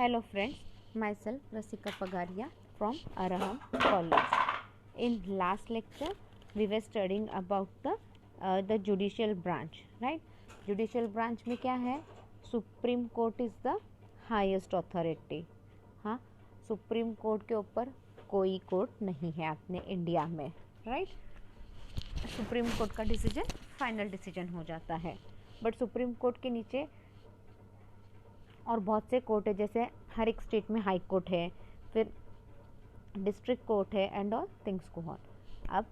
Hello friends, myself Rasika Pagaria from Araham College. In last lecture, we were studying about the judicial branch, right? Judicial branch में क्या है? Supreme Court is the highest authority. हाँ, supreme court के ऊपर कोई court नहीं है अपने इंडिया में, राइट? सुप्रीम कोर्ट का डिसीजन फाइनल डिसीजन हो जाता है, बट सुप्रीम कोर्ट के नीचे और बहुत से कोर्ट है, जैसे हर एक स्टेट में हाई कोर्ट है, फिर डिस्ट्रिक्ट कोर्ट है एंड ऑल थिंग्स को ऑन. अब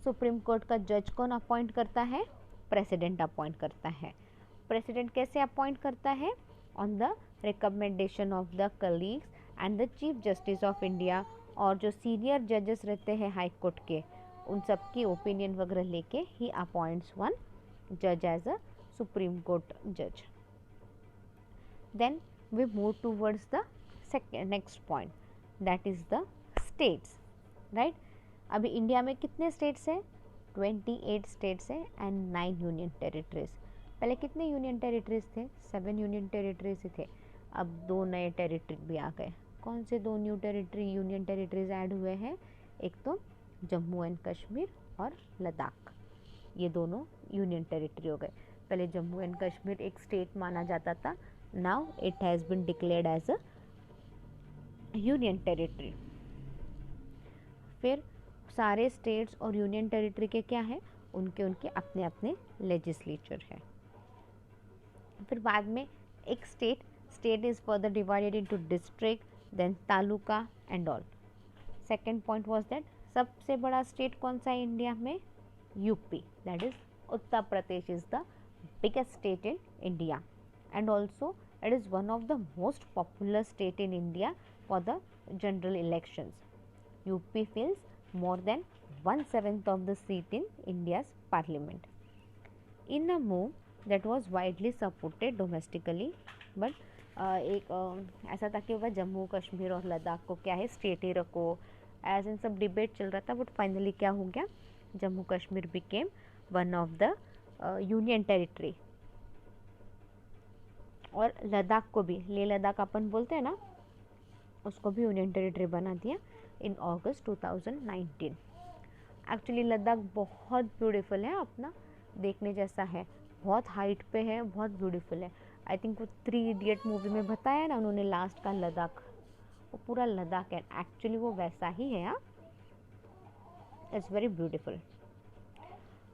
सुप्रीम कोर्ट का जज कौन अपॉइंट करता है? प्रेसिडेंट अपॉइंट करता है. प्रेसिडेंट कैसे अपॉइंट करता है? On the recommendation of the colleagues and the chief justice of India, और जो सीनियर जजेस रहते हैं हाई कोर्ट के, उन सब की ओपिनियन वगैरह लेके ही अपॉइंट्स वन जज एज अ सुप्रीम कोर्ट जज. Then we move towards the next point, that is the states, right? अभी इंडिया में कितने स्टेट्स हैं? 28 स्टेट्स हैं एंड 9 यूनियन टेरिटरीज. पहले कितने यूनियन टेरिटरीज थे? 7 यूनियन टेरिटरीज थे. अब 2 नए टेरिटरी भी आ गए. कौन से 2 न्यू यूनियन टेरिटरीज ऐड हुए हैं? एक तो जम्मू एंड कश्मीर और लद्दाख. ये दोनों यूनियन टेरिटरी हो गए. पहले जम्मू एंड कश्मीर एक स्टेट माना जाता था, now it has been declared as a union territory. फिर सारे स्टेट्स और यूनियन टेरिटरी के क्या है? उनके अपने अपने लेजिस्लेचर है. फिर बाद में एक state is further divided into district, then taluka and all. Second point was that सबसे बड़ा स्टेट कौन सा है इंडिया में? UP, that is Uttar Pradesh is the biggest state in India. And also it is one of the most popular state in India for the general elections. UP fills more than 1/7 of the seat in India's parliament. In a move that was widely supported domestically, but एक ऐसा था कि वह जम्मू कश्मीर और लद्दाख को क्या है, state ही रखो, एज इन सब डिबेट चल रहा था, बट फाइनली क्या हो गया? Jammu Kashmir became one of the union territory. और लद्दाख को भी, ले लद्दाख अपन बोलते हैं ना, उसको भी यूनियन टेरिटरी बना दिया इन अगस्त 2019. एक्चुअली लद्दाख बहुत ब्यूटीफुल है, अपना देखने जैसा है, बहुत हाइट पे है, बहुत ब्यूटीफुल है. आई थिंक वो 3 इडियट मूवी में बताया ना उन्होंने लास्ट का लद्दाख, वो पूरा लद्दाख है. एक्चुअली वो वैसा ही है. It's very beautiful.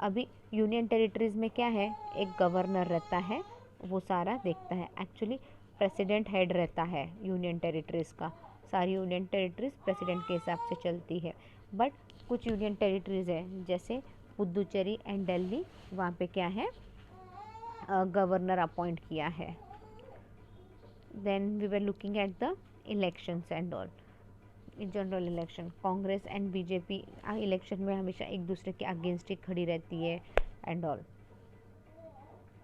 अभी यूनियन टेरिटरीज में क्या है? एक गवर्नर रहता है, वो सारा देखता है. एक्चुअली प्रेसिडेंट हेड रहता है यूनियन टेरिटरीज का. सारी यूनियन टेरिटरीज प्रेसिडेंट के हिसाब से चलती है, बट कुछ यूनियन टेरिटरीज है जैसे पुदुचेरी एंड दिल्ली, वहाँ पे क्या है? गवर्नर अपॉइंट किया है. Then we were looking at the elections and all. General election, Congress and BJP election में हमेशा एक दूसरे के अगेंस्ट ही खड़ी रहती है and all.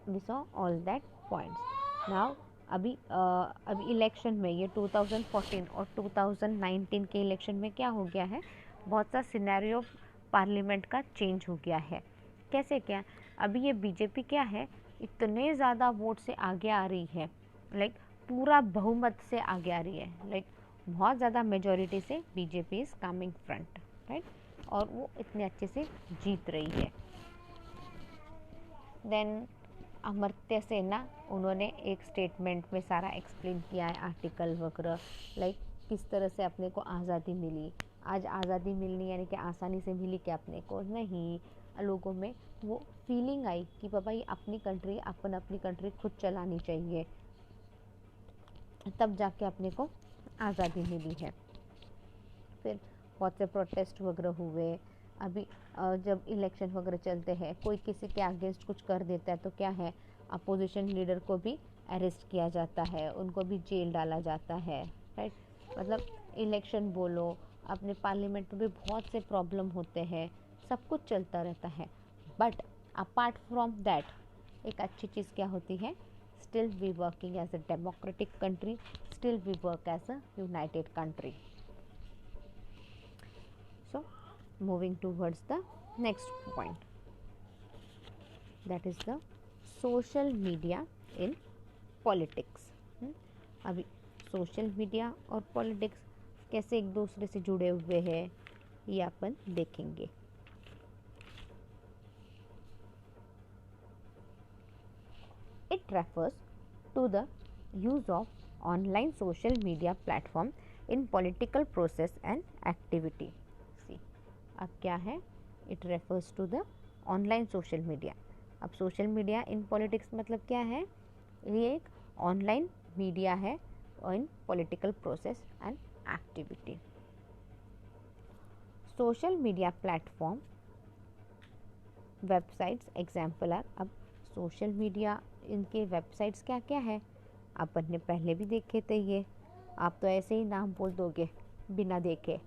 We saw all that points. Now अभी इलेक्शन में ये 2014 और 2019 के इलेक्शन में क्या हो गया है? बहुत सा सिनेरियो पार्लियामेंट का चेंज हो गया है. कैसे क्या? अभी ये बीजेपी क्या है, इतने ज़्यादा वोट से आगे आ रही है, लाइक पूरा बहुमत से आगे आ रही है, लाइक बहुत ज़्यादा मेजॉरिटी से BJP is coming front, right? और वो इतने अच्छे से जीत रही है. देन अमर्त्य सेना, उन्होंने एक स्टेटमेंट में सारा एक्सप्लेन किया है, आर्टिकल वगैरह, लाइक किस तरह से अपने को आज़ादी मिली. आज आज़ादी मिलनी यानी कि आसानी से मिली क्या अपने को? नहीं. लोगों में वो फीलिंग आई कि बाबा ये अपनी कंट्री, अपन अपनी कंट्री खुद चलानी चाहिए, तब जाके अपने को आज़ादी मिली है. फिर बहुत से प्रोटेस्ट वगैरह हुए. अभी जब इलेक्शन वगैरह चलते हैं, कोई किसी के अगेंस्ट कुछ कर देता है तो क्या है, अपोजिशन लीडर को भी अरेस्ट किया जाता है, उनको भी जेल डाला जाता है, राइट? मतलब इलेक्शन बोलो, अपने पार्लियामेंट में भी बहुत से प्रॉब्लम होते हैं, सब कुछ चलता रहता है. बट अपार्ट फ्रॉम दैट एक अच्छी चीज़ क्या होती है? Still we working as a democratic country, still we work as a united country. So moving towards the next point, that is the social media in politics. अभी social media और politics कैसे एक दूसरे से जुड़े हुए हैं ये अपन देखेंगे। It refers to the use of online social media platform in political process and activity. See, अब क्या है? It refers to the online social media. अब सोशल मीडिया इन पॉलिटिक्स मतलब क्या है? ये एक ऑनलाइन मीडिया है in political process and activity. Social media platform websites example are, अब सोशल मीडिया इनके वेबसाइट्स क्या क्या है अपन ने पहले भी देखे थे, ये आप तो ऐसे ही नाम बोल दोगे बिना देखे।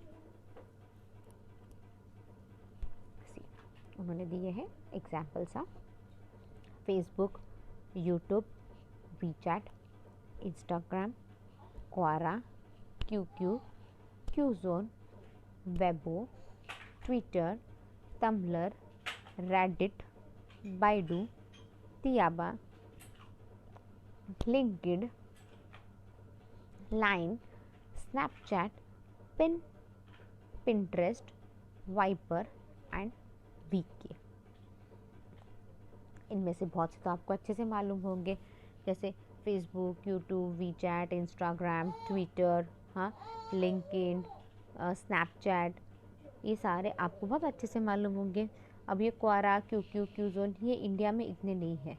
उन्होंने दिए हैं examples of Facebook, YouTube, WeChat, Instagram, Quora, QQ, Qzone, Weibo, Twitter, Tumblr, Reddit, Baidu, Tieba, LinkedIn, Line, Snapchat, Pinterest, Viber and VK. इनमें से बहुत से तो आपको अच्छे से मालूम होंगे, जैसे Facebook, YouTube, WeChat, Instagram, Twitter, हाँ, लिंक्डइन, स्नैपचैट, ये सारे आपको बहुत अच्छे से मालूम होंगे। अब ये क्वारा, क्यूक्यू, क्यूजोन ये इंडिया में इतने नहीं है,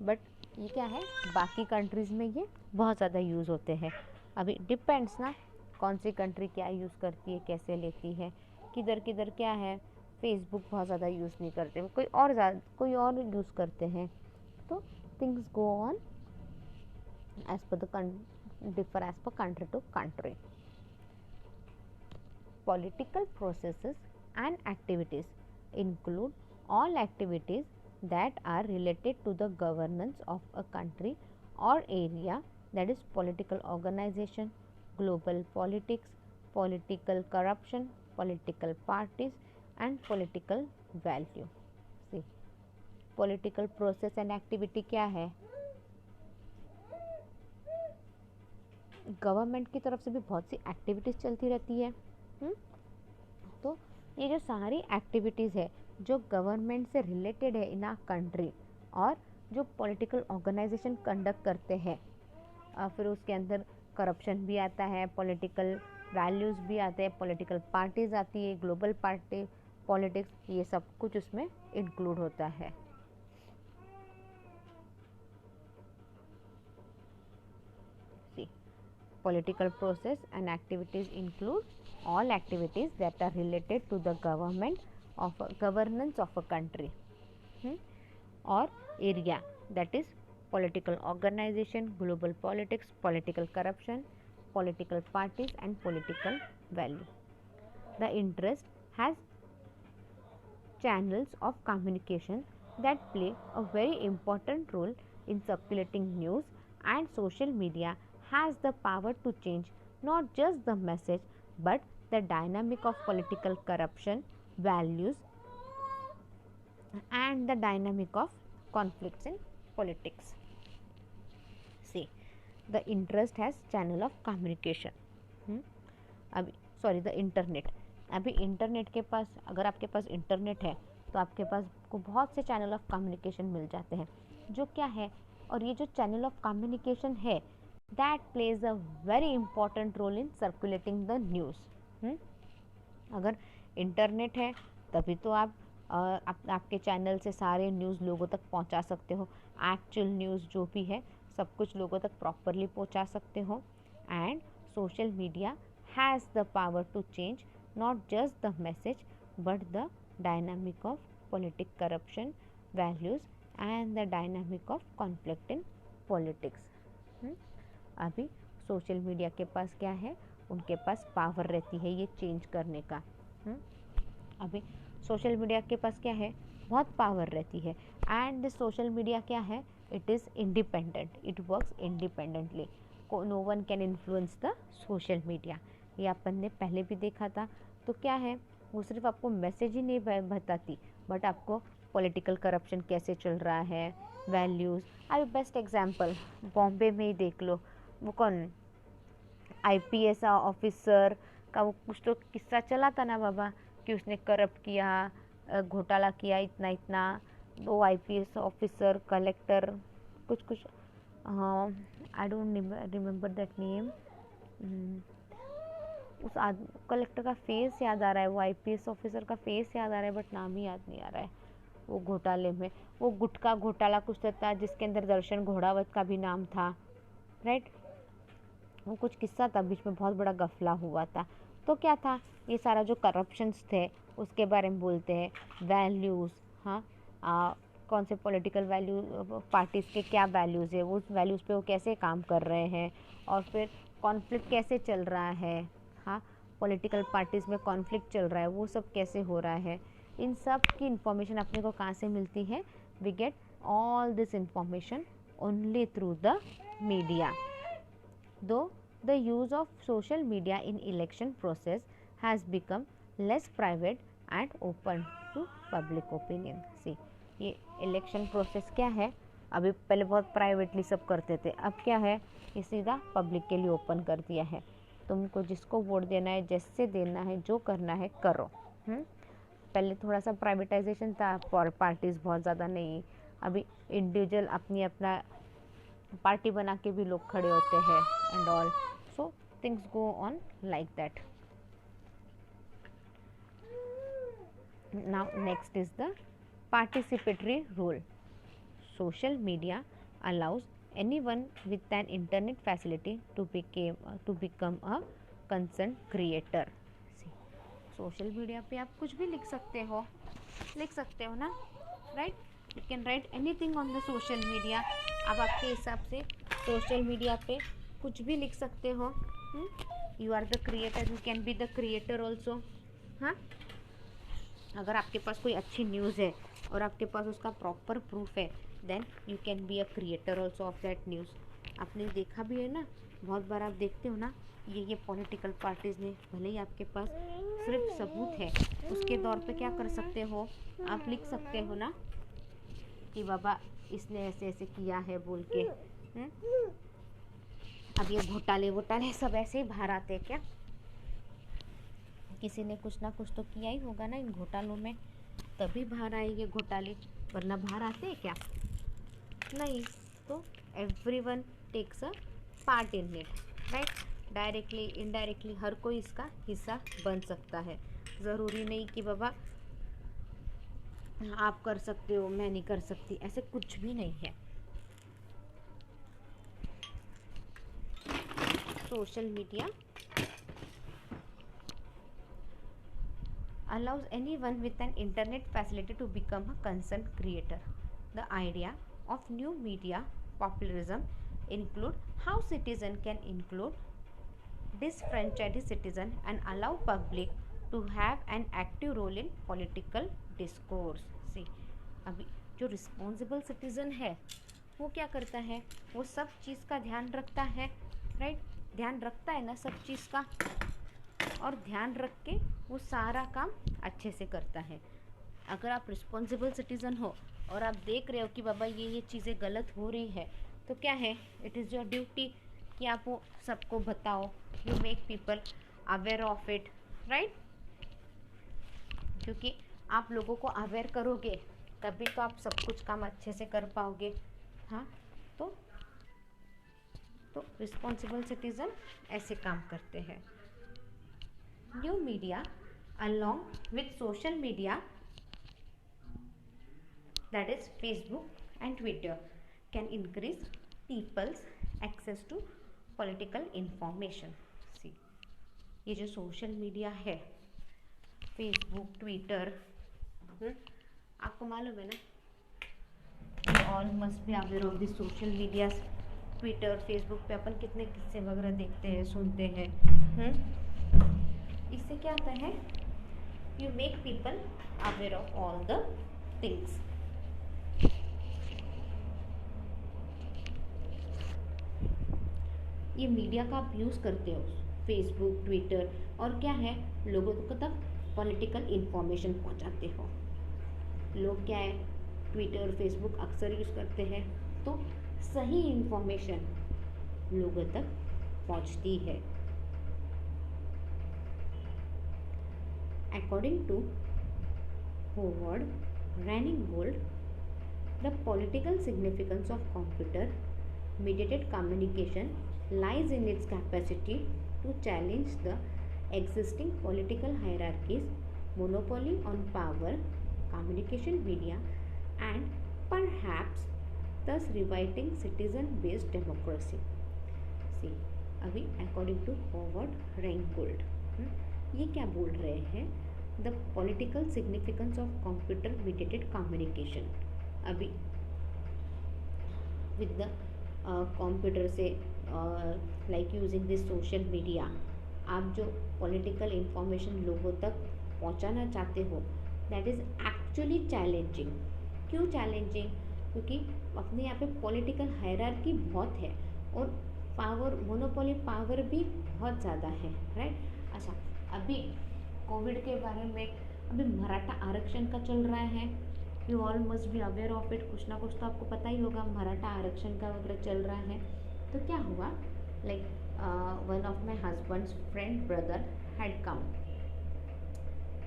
बट ये क्या है बाकी कंट्रीज़ में ये बहुत ज़्यादा यूज़ होते हैं। अभी डिपेंड्स ना कौन सी कंट्री क्या यूज़ करती है, कैसे लेती है, किधर किधर क्या है। फेसबुक बहुत ज़्यादा यूज़ नहीं करते, कोई और यूज़ करते हैं। तो things go on as per the differ as per country to country. Political processes and activities include all activities that are related to the governance of a country or area, that is political organization, global politics, political corruption, political parties and political value. See, political process and activity क्या है? Government की तरफ से भी बहुत सी activities चलती रहती है। तो ये जो सारी एक्टिविटीज़ है जो गवर्नमेंट से रिलेटेड है इन आ कंट्री, और जो पॉलिटिकल ऑर्गेनाइजेशन कंडक्ट करते हैं, फिर उसके अंदर करप्शन भी आता है, पॉलिटिकल वैल्यूज़ भी आते हैं, पॉलिटिकल पार्टीज़ आती है, ग्लोबल पार्टी पॉलिटिक्स, ये सब कुछ उसमें इंक्लूड होता है। Political process and activities include all activities that are related to the governance of a country or area, that is political organization, global politics, political corruption, political parties and political value. The interest has channels of communication that play a very important role in circulating news, and social media has the power to change not just the message but the dynamic of political corruption, values and the dynamic of conflicts in politics. See, the interest has channel of communication. The internet. अभी internet के पास, अगर आपके पास internet है तो आपके पास को बहुत से चैनल ऑफ कम्युनिकेशन मिल जाते हैं, जो क्या है, और ये जो चैनल ऑफ कम्युनिकेशन है that plays a very important role in circulating the news. अगर इंटरनेट है तभी तो आप आपके चैनल से सारे न्यूज़ लोगों तक पहुंचा सकते हो, एक्चुअल न्यूज़ जो भी है सब कुछ लोगों तक प्रॉपरली पहुंचा सकते हो। And social media has the power to change not just the message but the dynamic of politic corruption, values and the dynamic of conflict in politics. अभी सोशल मीडिया के पास क्या है, उनके पास पावर रहती है ये चेंज करने का। अभी सोशल मीडिया के पास क्या है, बहुत पावर रहती है। एंड सोशल मीडिया क्या है, it is independent, it works independently, no one can influence the social media. ये अपन ने पहले भी देखा था। तो क्या है, वो सिर्फ आपको मैसेज ही नहीं बताती बट आपको पॉलिटिकल करप्शन कैसे चल रहा है, वैल्यूज़। अभी बेस्ट एग्जांपल बॉम्बे में ही देख लो, वो कौन, आईपीएस ऑफिसर का वो कुछ तो किस्सा चला था ना बाबा, कि उसने करप्ट किया, घोटाला किया इतना इतना, वो आईपीएस ऑफिसर, कलेक्टर, कुछ कुछ, हाँ I don't remember that name. उस कलेक्टर का फेस याद आ रहा है, वो आईपीएस ऑफिसर का फेस याद आ रहा है, बट नाम ही याद नहीं आ रहा है। वो घोटाले में, वो गुटखा घोटाला कुछ तो था जिसके अंदर दर्शन घोड़ावत का भी नाम था, राइट। वो कुछ किस्सा था, बीच में बहुत बड़ा गफला हुआ था। तो क्या था, ये सारा जो करप्शंस थे उसके बारे में बोलते हैं, वैल्यूज़, हाँ, कौन से पॉलिटिकल वैल्यू, पार्टीज़ के क्या वैल्यूज़ है, उस वैल्यूज़ पे वो कैसे काम कर रहे हैं, और फिर कॉन्फ्लिक्ट कैसे चल रहा है, हाँ, पॉलिटिकल पार्टीज़ में कॉन्फ्लिक्ट चल रहा है वो सब कैसे हो रहा है, इन सब की इन्फॉर्मेशन अपने को कहाँ से मिलती है? We get all this information only through the media. Though the use of social media in election process has become less private and open to public opinion. See, ये इलेक्शन प्रोसेस क्या है, अभी पहले बहुत प्राइवेटली सब करते थे, अब क्या है, ये सीधा पब्लिक के लिए ओपन कर दिया है। तुमको जिसको वोट देना है, जैसे देना है, जो करना है करो। पहले थोड़ा सा प्राइवेटाइजेशन था, पार्टीज़ बहुत ज़्यादा नहीं, अभी इंडिविजुअल अपनी अपना पार्टी बना के भी लोग खड़े होते हैं and all, so things go on like that. Now next is the participatory role. Social media allows anyone with an internet facility to become a content creator. Social media पे आप कुछ भी लिख सकते हो ना, right? You can write anything on the social media. अब आपके हिसाब से सोशल मीडिया पे कुछ भी लिख सकते हो। You are the creator, you can be the creator also. हाँ, अगर आपके पास कोई अच्छी न्यूज़ है और आपके पास उसका प्रॉपर प्रूफ है, then you can be a creator also of that news. आपने देखा भी है ना, बहुत बार आप देखते हो ना, ये पॉलिटिकल पार्टीज़ ने, भले ही आपके पास सिर्फ सबूत है, उसके दौर पे क्या कर सकते हो, आप लिख सकते हो ना कि बाबा इसने ऐसे ऐसे किया है बोल के। अब ये घोटाले सब ऐसे ही बाहर आते हैं क्या? किसी ने कुछ ना कुछ तो किया ही होगा ना इन घोटालों में, तभी बाहर आएंगे घोटाले, वरना बाहर आते हैं क्या? नहीं। तो everyone takes a part in it, right? Directly indirectly हर कोई इसका हिस्सा बन सकता है। ज़रूरी नहीं कि बाबा आप कर सकते हो मैं नहीं कर सकती, ऐसे कुछ भी नहीं है। Social media allows anyone with an internet facility to become a content creator. The idea of new media populism include how citizen can include disenfranchised citizen and allow public to have an active role in political discourse. See, अभी जो responsible citizen है वो क्या करता है, वो सब चीज़ का ध्यान रखता है, राइट? ध्यान रखता है ना सब चीज़ का, और ध्यान रख के वो सारा काम अच्छे से करता है। अगर आप रिस्पॉन्सिबल सिटीज़न हो और आप देख रहे हो कि बाबा ये चीज़ें गलत हो रही है, तो क्या है, इट इज़ योर ड्यूटी कि आप वो सबको बताओ, you make people aware of it, right? क्योंकि आप लोगों को अवेयर करोगे तभी तो आप सब कुछ काम अच्छे से कर पाओगे। हाँ, तो रिस्पॉन्सिबल सिटीज़न ऐसे काम करते हैं। New media along with social media, that is Facebook and Twitter, can increase people's access to political information. See, ये जो सोशल मीडिया है, फेसबुक, ट्विटर, आपको मालूम है ना, you all must be aware of the social media, Twitter, Facebook पे अपन कितने किस्से वगैरह देखते हैं, सुनते हैं। इससे क्या होता है, you make people aware of all the things. ये मीडिया का आप यूज़ करते हो, फेसबुक, ट्विटर, और क्या है, लोगों तक पॉलिटिकल इंफॉर्मेशन पहुंचाते हो। लोग क्या है, ट्विटर, फेसबुक अक्सर यूज़ करते हैं, तो सही इंफॉर्मेशन लोगों तक पहुंचती है। According to Howard Rheingold, the political significance of computer mediated communication lies in its capacity to challenge the existing political hierarchies, monopoly on power, communication media, and perhaps thus reviving citizen-based democracy. See, अभी according to Howard Rheingold, ये क्या बोल रहे हैं? The political significance of computer mediated communication. अभी with the computer से like using this social media, आप जो political information लोगों तक पहुंचाना चाहते हो, that is actually challenging. क्यों challenging? क्योंकि अपने यहाँ पे पॉलिटिकल हायरार्की बहुत है और पावर मोनोपोली पावर भी बहुत ज़्यादा है, राइट। अच्छा, अभी कोविड के बारे में अभी मराठा आरक्षण का चल रहा है, you all must be aware of it. कुछ ना कुछ तो आपको पता ही होगा, मराठा आरक्षण का वगैरह चल रहा है। तो क्या हुआ, like one of my husband's friend brother had come,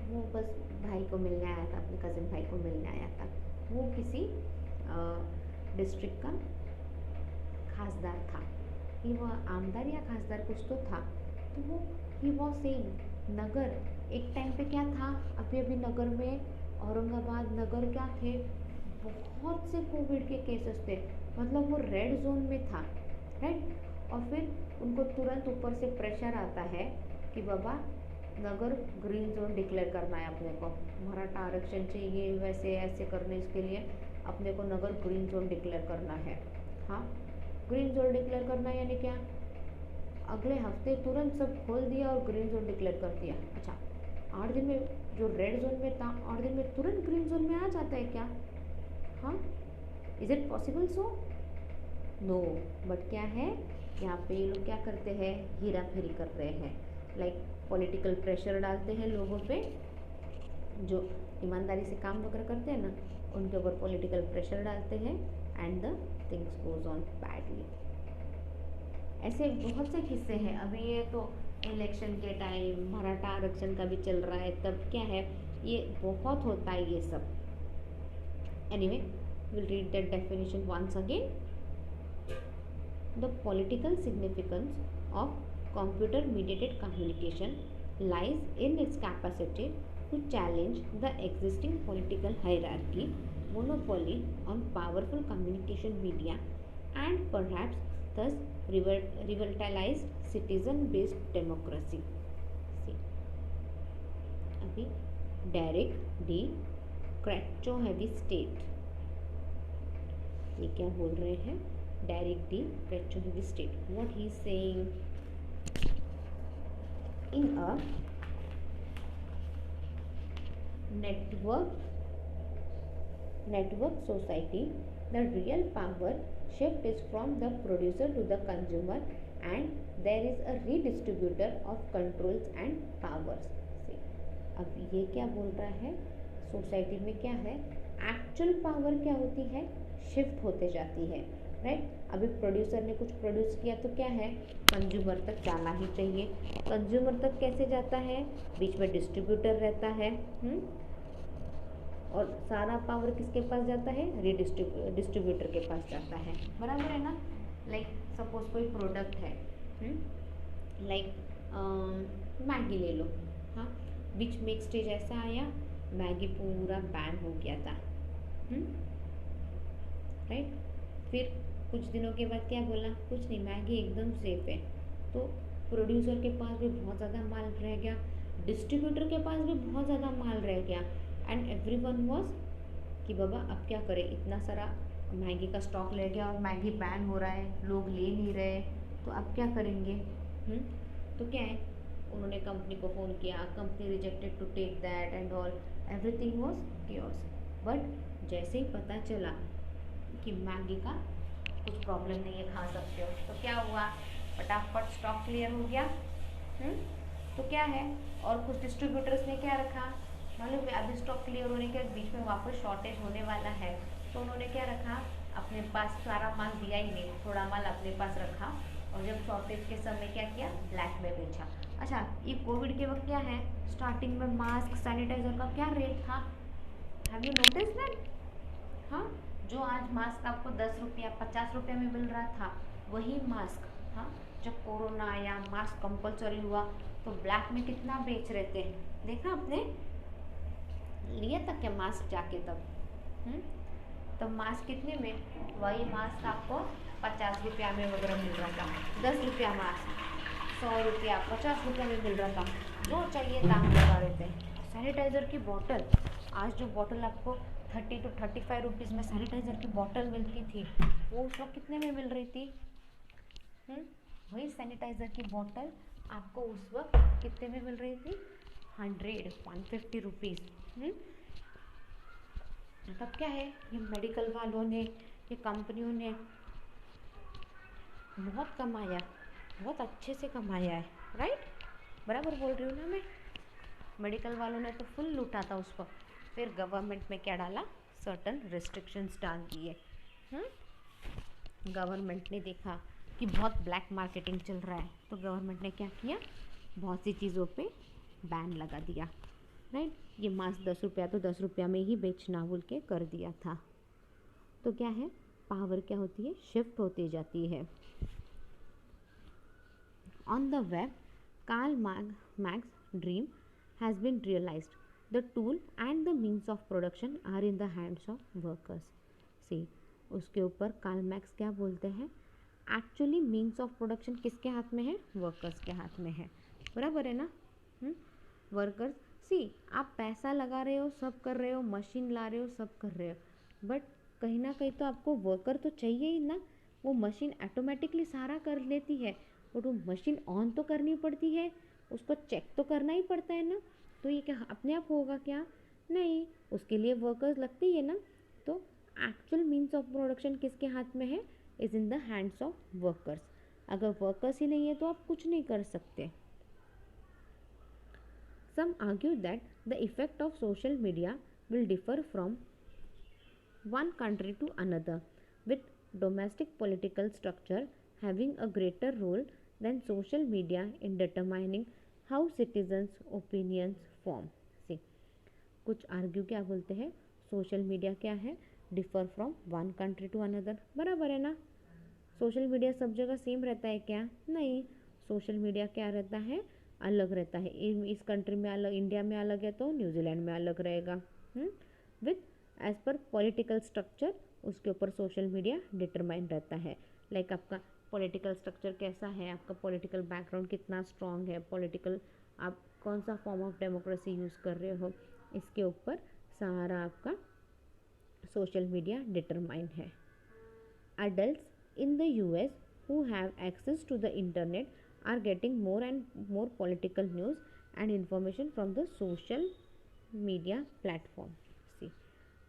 वो बस भाई को मिलने आया था, अपने कज़न भाई को मिलने आया था। वो किसी डिस्ट्रिक्ट का खासदार था, ये वो आमदार या खासदार कुछ तो था। तो वो ही वॉज सेइंग नगर, एक टाइम पे क्या था, अभी अभी नगर में औरंगाबाद नगर क्या थे, बहुत से कोविड के केसेस थे, मतलब वो रेड जोन में था, राइट। और फिर उनको तुरंत ऊपर से प्रेशर आता है कि Baba Nagar green zone declare करना है अपने को, मराठा आरक्षण चाहिए, वैसे ऐसे करने इसके लिए अपने को नगर ग्रीन जोन डिक्लेयर करना है। हाँ, ग्रीन जोन डिक्लेयर करना है यानी क्या, अगले हफ्ते तुरंत सब खोल दिया और ग्रीन जोन डिक्लेयर कर दिया। अच्छा, 8 दिन में जो रेड जोन में था 8 दिन में तुरंत ग्रीन जोन में आ जाता है क्या? हाँ, is it possible? So no, but क्या है, यहाँ पे ये लोग क्या करते हैं, हेरा फेरी कर रहे हैं, लाइक पॉलिटिकल प्रेशर डालते हैं लोगों पे, जो ईमानदारी से काम वगैरह करते हैं ना, उनके ऊपर पॉलिटिकल प्रेशर डालते हैं and the things goes on badly. ऐसे बहुत से किस्से हैं। अभी ये तो इलेक्शन के टाइम मराठा आरक्षण का भी चल रहा है, तब क्या है, ये बहुत होता है ये सब। Anyway, will read that definition once again. The political significance of computer mediated communication lies in its capacity to challenge the existing political hierarchy, monopoly on powerful communication media, and perhaps thus revitalize citizen based democracy. See, अभी Derrick de Kerckhove state, ये क्या बोल रहे हैं, Derrick de Kerckhove state, what he is saying, in a network society, the real power shift is from the producer to the consumer and there is a redistributor of controls and powers. See, अब ये क्या बोल रहा है, society में क्या है, actual power क्या होती है, शिफ्ट होते जाती है, राइट। अभी प्रोड्यूसर ने कुछ प्रोड्यूस किया तो क्या है, कंज्यूमर तक जाना ही चाहिए। कंज्यूमर तक कैसे जाता है, बीच में डिस्ट्रीब्यूटर रहता है, और सारा पावर किसके पास जाता है, डिस्ट्रीब्यूटर के पास जाता है, बराबर है ना। लाइक सपोज कोई प्रोडक्ट है, लाइक मैगी ले लो, हाँ, बीच में एक स्टेज ऐसा आया, मैगी पूरा बैन हो गया था, राइट। फिर कुछ दिनों के बाद क्या बोला, कुछ नहीं, मैगी एकदम सेफ है। तो प्रोड्यूसर के पास भी बहुत ज़्यादा माल रह गया, डिस्ट्रीब्यूटर के पास भी बहुत ज़्यादा माल रह गया, एंड एवरीवन वाज कि बाबा अब क्या करें, इतना सारा मैगी का स्टॉक ले गया और मैगी बैन हो रहा है, लोग ले नहीं रहे, तो अब क्या करेंगे। तो क्या है, उन्होंने कंपनी को फ़ोन किया, company rejected to take that and all, everything was chaos. But जैसे ही पता चला कि मैगी का कुछ प्रॉब्लम नहीं है, खा सकते हो, तो क्या हुआ, फटाफट स्टॉक क्लियर हो गया। तो क्या है, और कुछ डिस्ट्रीब्यूटर्स ने क्या रखा, मालूम है, अभी स्टॉक क्लियर होने के बीच में वापस शॉर्टेज होने वाला है, तो उन्होंने क्या रखा, अपने पास सारा माल दिया ही नहीं, थोड़ा माल अपने पास रखा, और और जब शॉर्टेज के समय क्या किया, ब्लैक में बेचा। अच्छा, ये कोविड के वक्त क्या है, स्टार्टिंग में मास्क सैनिटाइजर का क्या रेट था, हैव यू नोटिस दैट? हाँ, जो आज मास्क आपको 10 रुपया 50 रुपया में मिल रहा था, वही मास्क, हाँ, जब कोरोना आया, मास्क कंपलसरी हुआ, तो ब्लैक में कितना बेच रहे थे, देखा आपने? लिया तक क्या मास्क जाके तब? तो मास्क कितने में, वही मास्क आपको 50 रुपया में वगैरह मिल रहा था, 10 रुपया मास्क, 100 रुपया 50 रुपया में मिल रहा था, जो चाहिए दाम लगा रहे थे। सैनिटाइज़र की बॉटल, आज जो बॉटल आपको 30 to 35 रुपीज़ में सैनिटाइज़र की बॉटल मिलती थी, वो उस वक्त कितने में मिल रही थी? वही सैनिटाइज़र की बॉटल आपको उस वक्त कितने में मिल रही थी? 150 रुपीज़। तब क्या है, ये मेडिकल वालों ने, ये कंपनियों ने बहुत कमाया, बहुत अच्छे से कमाया है, राइट? बराबर बोल रही हूँ ना मैं? मेडिकल वालों ने तो फुल लूटा था उस वक्त, फिर गवर्नमेंट में क्या डाला, सर्टन रिस्ट्रिक्शंस डाल दिए। गवर्नमेंट ने देखा कि बहुत ब्लैक मार्केटिंग चल रहा है, तो गवर्नमेंट ने क्या किया, बहुत सी चीज़ों पे बैन लगा दिया, राइट? ये मास्क 10 रुपया तो 10 रुपया में ही बेचना बोल के कर दिया था। तो क्या है, पावर क्या होती है, शिफ्ट होती जाती है। On the web, Karl Marx dream has been realized, the tool and the means of production are in the hands of workers. See, उसके ऊपर कार्ल मैक्स क्या बोलते हैं, एक्चुअली मीन्स ऑफ प्रोडक्शन किसके हाथ में है, वर्कर्स के हाथ में है, बराबर है ना? वर्कर्स, सी, आप पैसा लगा रहे हो, सब कर रहे हो, मशीन ला रहे हो, सब कर रहे हो, बट कहीं ना कहीं तो आपको वर्कर तो चाहिए ही ना। वो मशीन ऑटोमेटिकली सारा कर लेती है, बट वो मशीन ऑन तो करनी पड़ती है, उसको चेक तो करना ही पड़ता है ना। तो ये क्या अपने आप होगा क्या? नहीं, उसके लिए वर्कर्स लगते ही है ना। तो एक्चुअल मीन्स ऑफ प्रोडक्शन किसके हाथ में है, is in the hands of workers. अगर वर्कर्स ही नहीं है तो आप कुछ नहीं कर सकते। Some argue that the effect of social media will differ from one country to another, with domestic political structure having a greater role than social media in determining how citizens' opinions form. See, कुछ argue क्या बोलते हैं, social media क्या है, differ from one country to another, बराबर है ना? Social media सब जगह सेम रहता है क्या? नहीं, सोशल मीडिया क्या रहता है, अलग रहता है। इस कंट्री में अलग, इंडिया में अलग है तो न्यूजीलैंड में अलग रहेगा। With as per political structure, उसके ऊपर सोशल मीडिया डिटरमाइन रहता है। लाइक आपका पॉलिटिकल स्ट्रक्चर कैसा है, आपका पॉलिटिकल बैकग्राउंड कितना स्ट्रॉन्ग है, पॉलिटिकल आप कौन सा फॉर्म ऑफ डेमोक्रेसी यूज़ कर रहे हो, इसके ऊपर सारा आपका सोशल मीडिया डिटरमाइन है। Adults in the US who have access to the internet are getting more and more political news and information from the social media platform. See,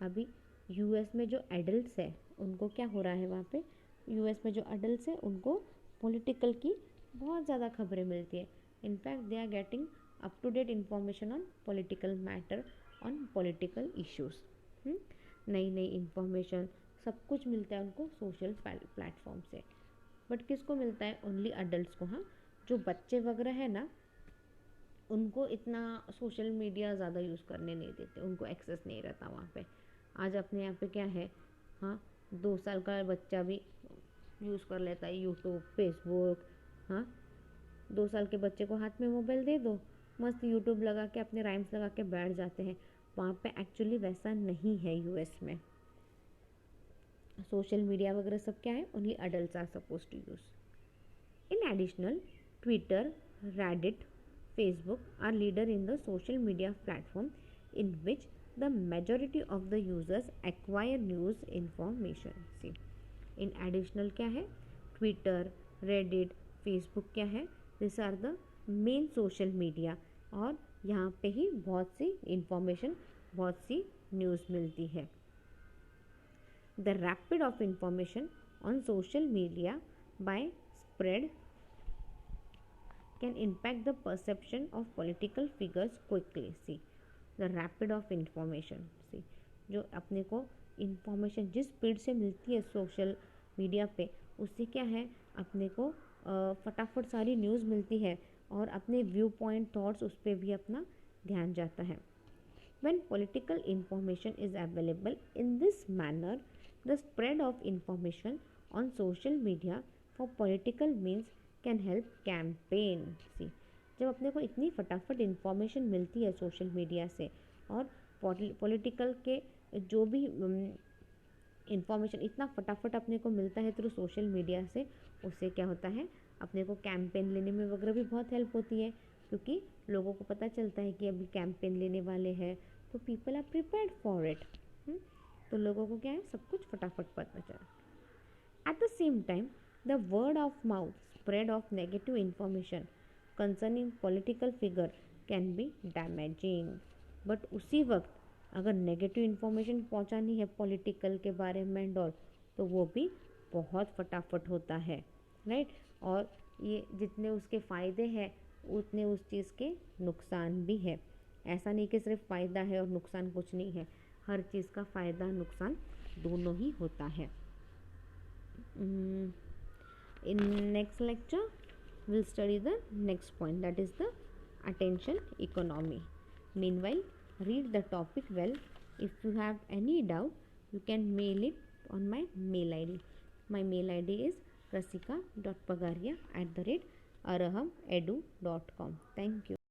अभी US में जो एडल्ट्स है उनको क्या हो रहा है, वहाँ पे यूएस में जो एडल्ट्स है उनको पॉलिटिकल की बहुत ज़्यादा खबरें मिलती है। In fact they are getting up to date information on political matter, on political issues. नई नई इंफॉर्मेशन सब कुछ मिलता है उनको सोशल प्लेटफॉर्म से। बट किसको मिलता है, ओनली अडल्ट्स को। हाँ, जो बच्चे वगैरह है ना, उनको इतना सोशल मीडिया ज़्यादा यूज़ करने नहीं देते, उनको एक्सेस नहीं रहता वहाँ पे। आज अपने यहाँ पे क्या है, हाँ, 2 साल का बच्चा भी यूज़ कर लेता है यूट्यूब, फेसबुक। हाँ, 2 साल के बच्चे को हाथ में मोबाइल दे दो, मस्त यूट्यूब लगा के अपने राइम्स लगा के बैठ जाते हैं। वहाँ पे एक्चुअली वैसा नहीं है यूएस में। सोशल मीडिया वगैरह सब क्या है, only adults are suppose to use. In additional, Twitter, Reddit, Facebook are leader in the social media platform in which the majority of the users acquire news information. See, in additional क्या है, Twitter, Reddit, Facebook क्या है, this are the main social media, और यहाँ पे ही बहुत सी information, बहुत सी news मिलती है। The rapid of information on social media by spread can impact the perception of political figures quickly. See, the rapid of information. See, जो अपने को इंफॉर्मेशन जिस स्पीड से मिलती है सोशल मीडिया पे, उससे क्या है, अपने को फटाफट सारी न्यूज़ मिलती है और अपने व्यू पॉइंट थॉट्स उस पर भी अपना ध्यान जाता है. When political information is available in this manner, the spread of information on social media for political means can help campaign. See, जब अपने को इतनी फटाफट इंफॉर्मेशन मिलती है सोशल मीडिया से और पॉलिटिकल के जो भी इंफॉर्मेशन इतना फटाफट अपने को मिलता है थ्रू सोशल मीडिया से, उससे क्या होता है अपने को कैंपेन लेने में वगैरह भी बहुत हेल्प होती है, क्योंकि लोगों को पता चलता है कि अभी कैंपेन लेने वाले हैं, तो people are prepared for it. तो लोगों को क्या है सब कुछ फटाफट पता चला. At the same time the word of mouth spread of negative information concerning political figure can be damaging. But उसी वक्त अगर नेगेटिव इन्फॉर्मेशन पहुंचानी है पॉलिटिकल के बारे में एंड ऑल, तो वो भी बहुत फटाफट होता है, राइट. और ये जितने उसके फ़ायदे हैं उतने उस चीज़ के नुकसान भी है. ऐसा नहीं कि सिर्फ फ़ायदा है और नुकसान कुछ नहीं है, हर चीज़ का फ़ायदा नुकसान दोनों ही होता है. In next lecture we'll study the next point, that is the attention economy. Meanwhile, read the topic well. If you have any doubt you can mail it on my mail id. My mail id is rasika.pagaria@arahamedu.com. Thank you.